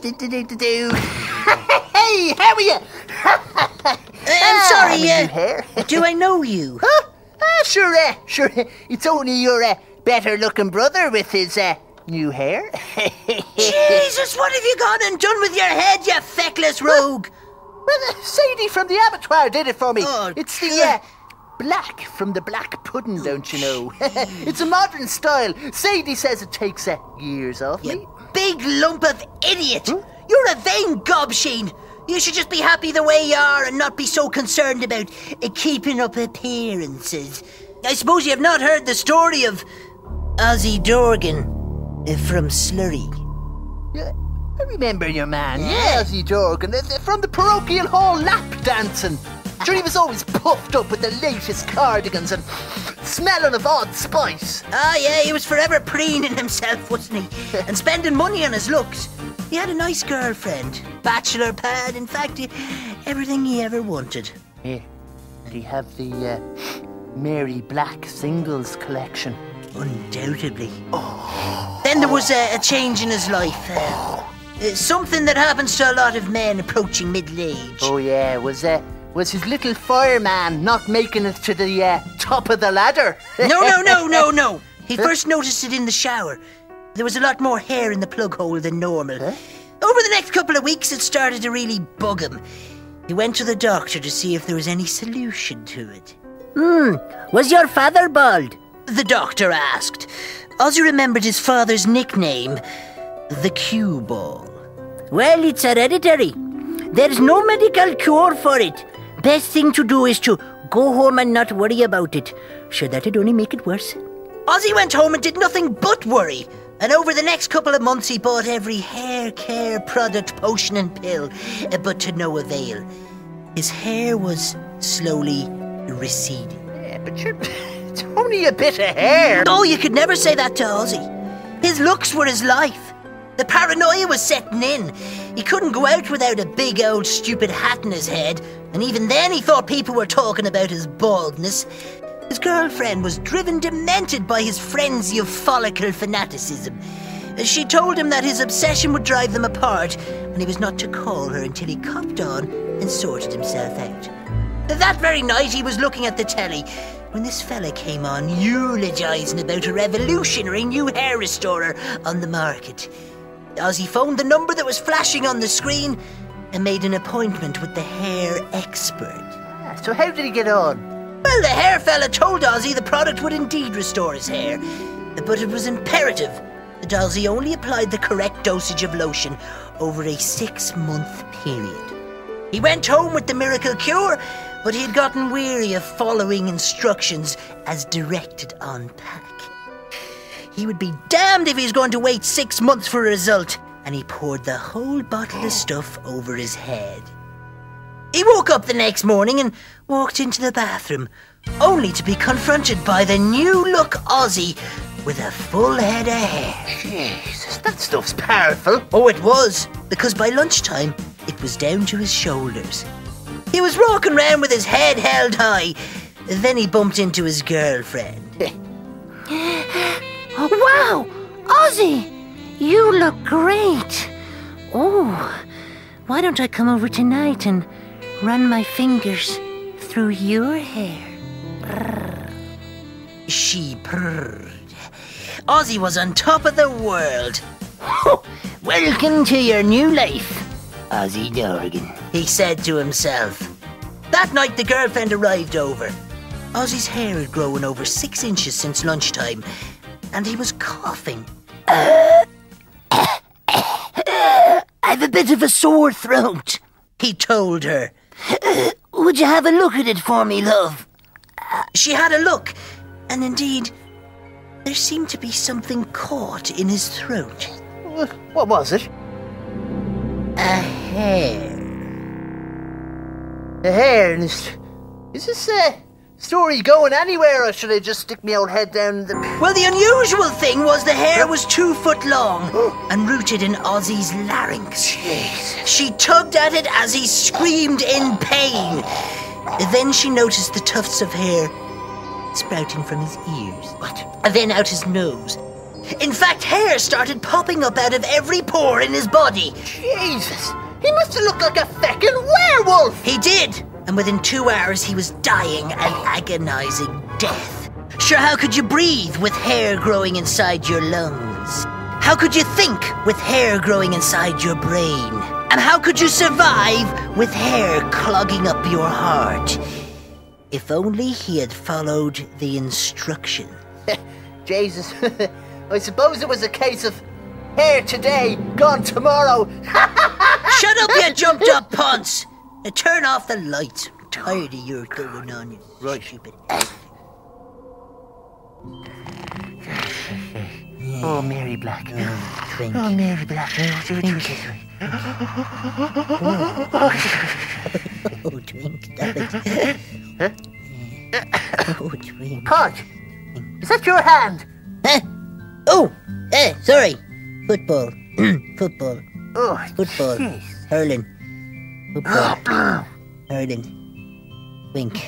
Hey, how are you? I'm sorry, hair. do I know you? Huh? Sure. It's only your better looking brother with his new hair. Jesus, what have you gone and done with your head, you feckless rogue? Well, Sadie from the abattoir did it for me. Oh, it's the black from the black pudding, don't you know? It's a modern style. Sadie says it takes years off me. Big lump of idiot! Huh? You're a vain gobsheen. You should just be happy the way you are and not be so concerned about keeping up appearances. I suppose you have not heard the story of Ozzy Dorgan from Slurry. Yeah, I remember your man. Yeah, Ozzy Dorgan from the parochial hall lap dancing. Sure, he was always puffed up with the latest cardigans and smelling of odd spice. Ah, yeah, he was forever preening himself, wasn't he? And spending money on his looks. He had a nice girlfriend, bachelor pad, in fact, everything he ever wanted. Yeah, did he have the Mary Black singles collection? Undoubtedly. Oh. Then there was a change in his life. Something that happens to a lot of men approaching middle age. Oh yeah, was his little fireman not making it to the top of the ladder? No. He first noticed it in the shower. There was a lot more hair in the plug hole than normal. Huh? Over the next couple of weeks, it started to really bug him. He went to the doctor to see if there was any solution to it. Was your father bald? The doctor asked. Ozzy remembered his father's nickname, the Cue Ball. Well, it's hereditary. There's no medical cure for it. Best thing to do is to go home and not worry about it. Sure, that'd only make it worse. Ozzy went home and did nothing but worry. And over the next couple of months, he bought every hair care product, potion and pill, but to no avail. His hair was slowly receding. Yeah, but it's only a bit of hair. Oh, you could never say that to Ozzy. His looks were his life. The paranoia was setting in. He couldn't go out without a big old stupid hat in his head, and even then he thought people were talking about his baldness. His girlfriend was driven demented by his frenzy of follicle fanaticism. She told him that his obsession would drive them apart, and he was not to call her until he copped on and sorted himself out. That very night he was looking at the telly when this fella came on eulogising about a revolutionary new hair restorer on the market. Ozzy phoned the number that was flashing on the screen and made an appointment with the hair expert. So how did he get on? Well, the hair fella told Ozzy the product would indeed restore his hair, but it was imperative that Ozzy only applied the correct dosage of lotion over a 6-month period. He went home with the miracle cure, but he had gotten weary of following instructions as directed on pack. He would be damned if he was going to wait 6 months for a result, and he poured the whole bottle of stuff over his head. He woke up the next morning and walked into the bathroom, only to be confronted by the new-look Ozzy with a full head of hair. Jesus, that stuff's powerful. Oh, it was, because by lunchtime, it was down to his shoulders. He was walking around with his head held high. Then he bumped into his girlfriend. Oh, wow! Ozzy! You look great! Oh, why don't I come over tonight and run my fingers through your hair? Brrr. She purred. Ozzy was on top of the world. Welcome to your new life, Ozzy Dorgan, he said to himself. That night the girlfriend arrived over. Ozzy's hair had grown over 6 inches since lunchtime, and he was coughing. I've a bit of a sore throat, he told her. Would you have a look at it for me, love? She had a look, and indeed, there seemed to be something caught in his throat. What was it? A hair. A hair? Is this story going anywhere, or should I just stick my old head down the... Well, the unusual thing was the hair was 2 foot long and rooted in Ozzy's larynx. Jesus. She tugged at it as he screamed in pain. Then she noticed the tufts of hair sprouting from his ears. What? And then out his nose. In fact, hair started popping up out of every pore in his body. Jesus, he must have looked like a feckin' werewolf. He did, and within 2 hours he was dying an agonizing death. Sure, how could you breathe with hair growing inside your lungs? How could you think with hair growing inside your brain? And how could you survive with hair clogging up your heart? If only he had followed the instruction. Jesus, I suppose it was a case of hair today, gone tomorrow. Shut up, you jumped up punts! Now turn off the lights. I'm tired of your going on, you stupid. Oh, Mary Black. Twink. Oh, Mary Black. Oh, Twink, stop it. Oh, Twink. Podge, is that your hand? Huh? Oh, sorry. Football. Football. Oh, Football. jeez. Hurling. Football. Hurling. Wink.